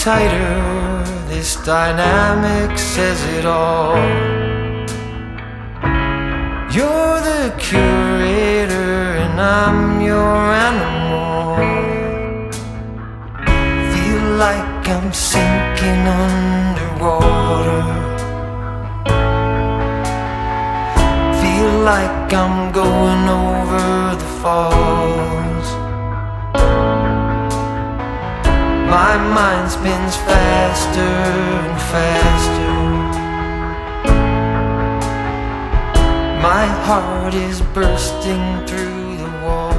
tighter. This dynamic says it all. You're the curator and I'm your animal. Feel like I'm sinking underwater. Feel like I'm going over the falls. My mind spins faster and faster. My heart is bursting through the wall.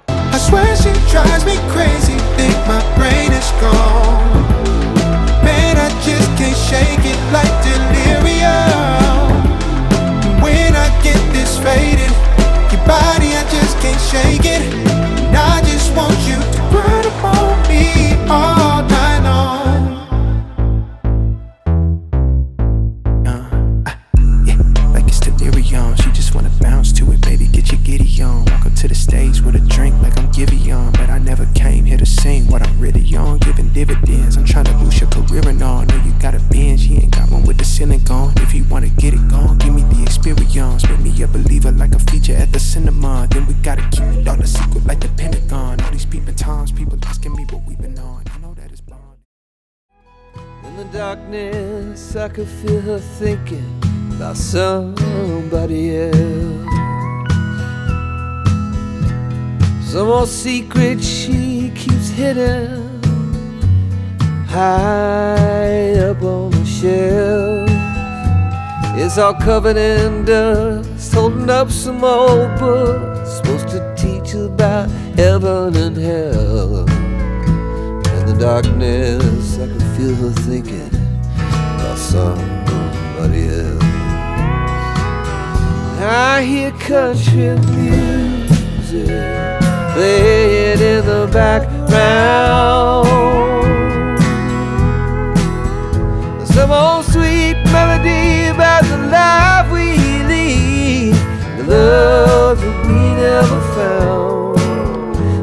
I swear she drives me crazy, think my brain is gone. Man, I just can't shake it like delirium. When I get this faded, your body, I just can't shake it. And I just want you to burn upon me all night long. Yeah, like it's delirium. She just wanna bounce to it, baby, get your giddy on. Walk up to the stage with a drink like I'm Giveon. But I never came here to sing what I'm really on. Giving dividends, I'm trying to boost your career and all. Know you got a binge, he ain't got one with the ceiling gone. If you wanna get it gone, give me the experience. Make me a believer like a feature at the cinema. Then we gotta keep it all a secret like the Pentagon. All these peeping times, people asking me what we've been on. You know that it's bond. In the darkness, I could feel her thinking about somebody else. Some old secret she keeps hidden high up on the shelf. It's all covered in dust, holding up some old books supposed to teach about heaven and hell. In the darkness, I could feel her thinking about somebody else. I hear country music playing in the background. Some old sweet melody about the life we lead, the love that we never found.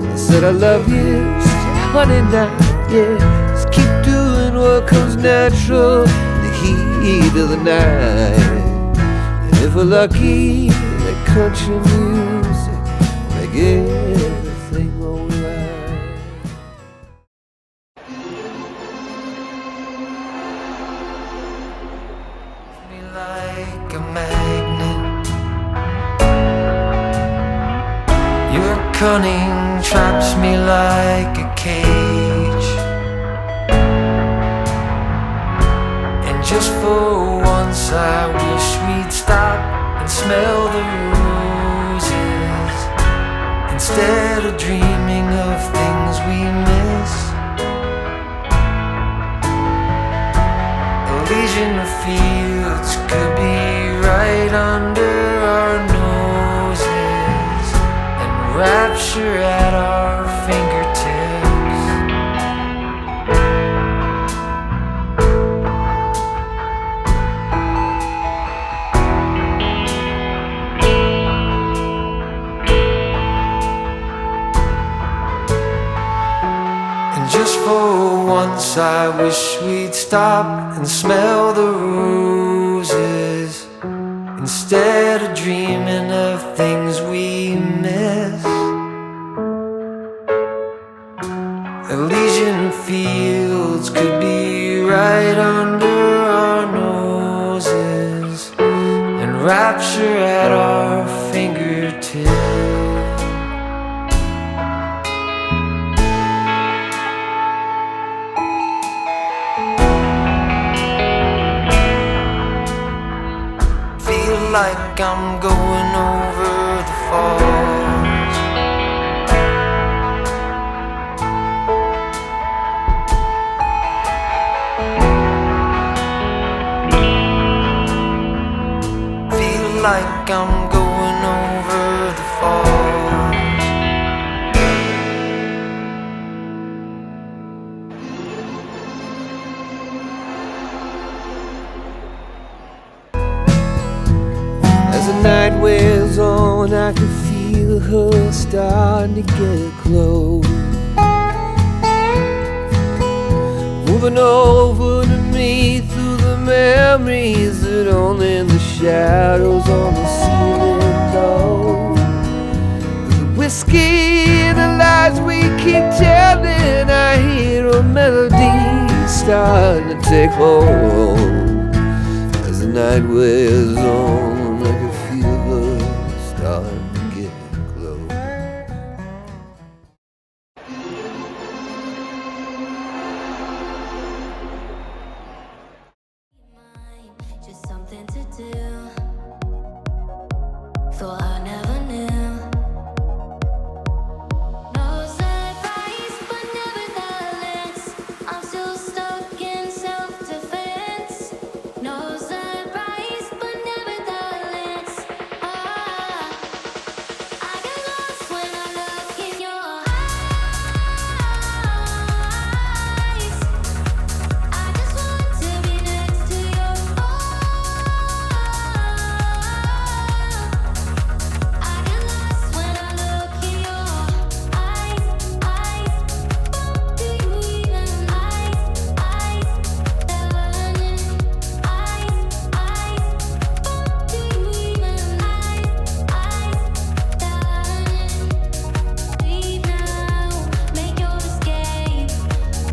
I said I love you, she said honey now, yeah, just keep doing what comes natural in the heat of the night. And if we're lucky, that country music will make everything alright. Like a magnet, your cunning traps me like a cage. And just for once I wish we'd stop and smell the roses, instead of dreaming of things we miss. Elysian fields could be right under our noses, and rapture at our fingertips. And just for once I wish we'd stop and smell the roses, instead of dreaming of things we miss. Elysian fields could be right under our noses, and rapture at our fingertips. Like I'm going over the falls. Feel like I'm going over the falls. As the night wears on, I could feel her starting to get close, moving over to me through the memories that only the shadows on the ceiling know. The whiskey and the lies we keep telling, I hear a melody starting to take hold. As the night wears on, I can feel her starting to get close. Just something to do. Thought I never knew. No surprise, but nevertheless, I'm still stuck in self-defense. No surprise, but nevertheless, I get lost when I look in your eyes. I just want to be next to your I get lost when I look in your eyes. Do you even do you even leave now, make your escape.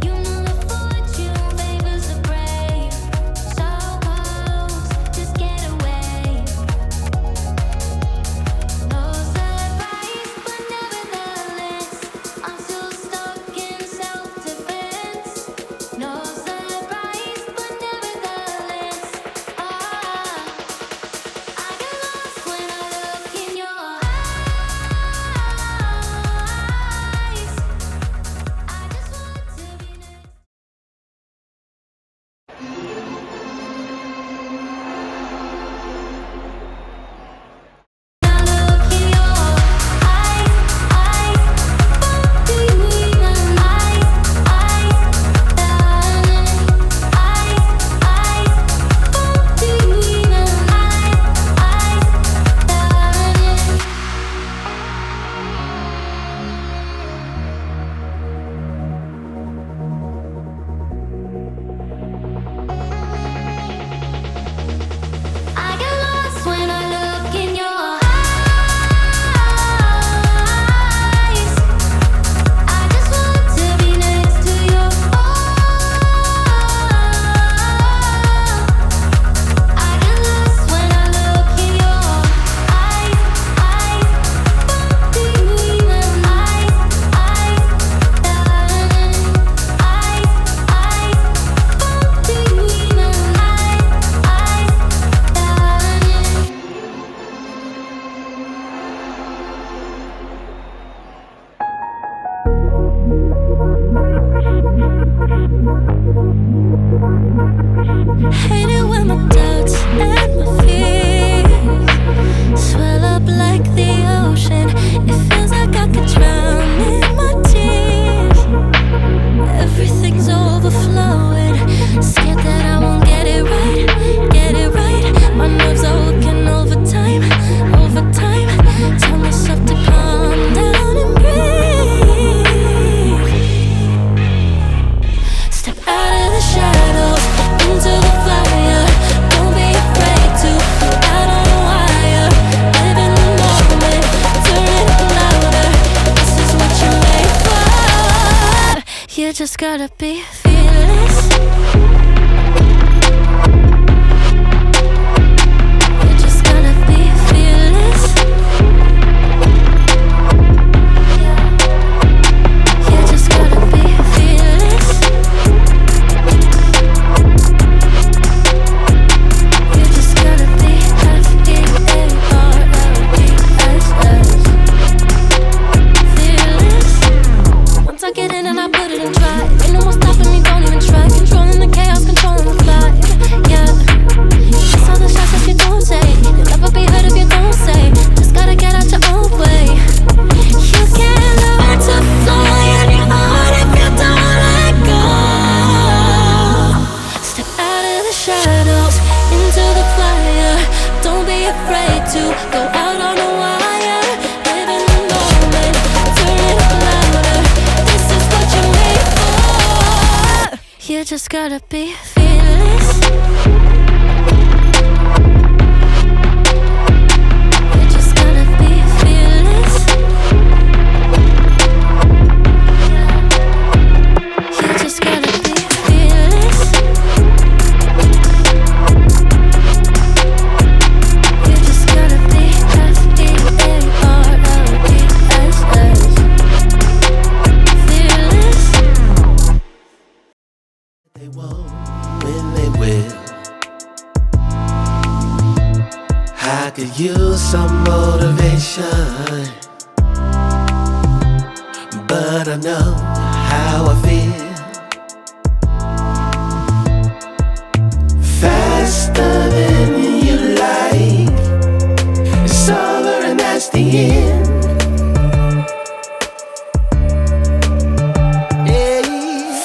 You know the fortune favors the brave. So close, just get away. No surprise, but nevertheless, I'm still stuck in self-defense. No surprise, but nevertheless, I get lost when I look in your eyes. I just want to be next. I look in your eyes. Do you even do you even I get lost when I look in your eyes. I just want to be next to your I get lost when I look in your eyes. Do you even do you even Hate it when my doubts and my fears swell up like the ocean. It feels like I could drown in my tears. Everything's overflowing. Scared that I won't get it right, get it right. My nerves are working overtime, overtime. Tell myself to calm down and breathe. Step out of the shadows, into the fire. Don't be afraid to go out on a wire. Live in the moment, turn it louder. This is what you're made for. You just gotta be fearless. You just gotta be fearless. You just gotta be fearless. You just gotta be F-E-A-R-L-E-S-S. Fearless. Once I get in and I put it in drive, ain't no more stopping me, don't even try. Controlling the chaos. You just gotta be fearless. You just gotta be fearless. You just gotta be fearless. You just gotta be fearless. They won't when they will. I could use some motivation, but I know how I feel. Faster than you like, it's over and that's the end.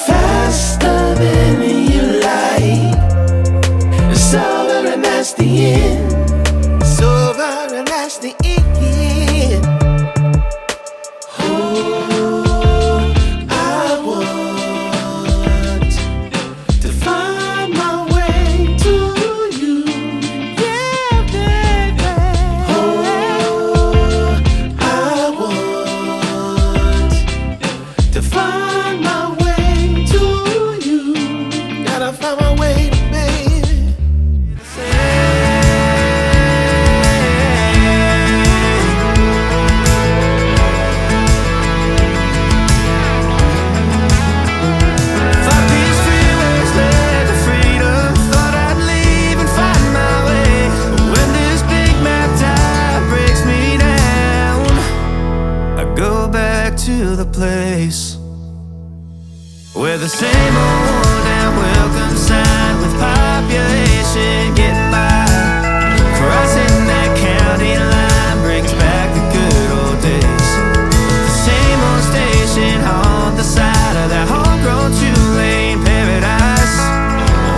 Faster than you like, it's over and that's the end. It's over and that's the end. Oh, I want to find my way to you, yeah, baby. Oh, I want to find my way to you. Gotta find my way to baby. Thought these freeways led to freedom. Thought I'd leave and find my way. But when this big map tide breaks me down, I go back to the place where the same old worn out welcome sign with population getting by. Crossing that county line brings back the good old days. The same old station on the side of that homegrown two-lane paradise.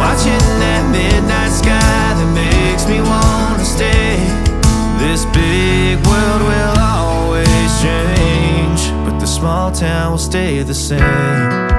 Watching that midnight sky that makes me want to stay. This big world will always change, but the small town will stay the same.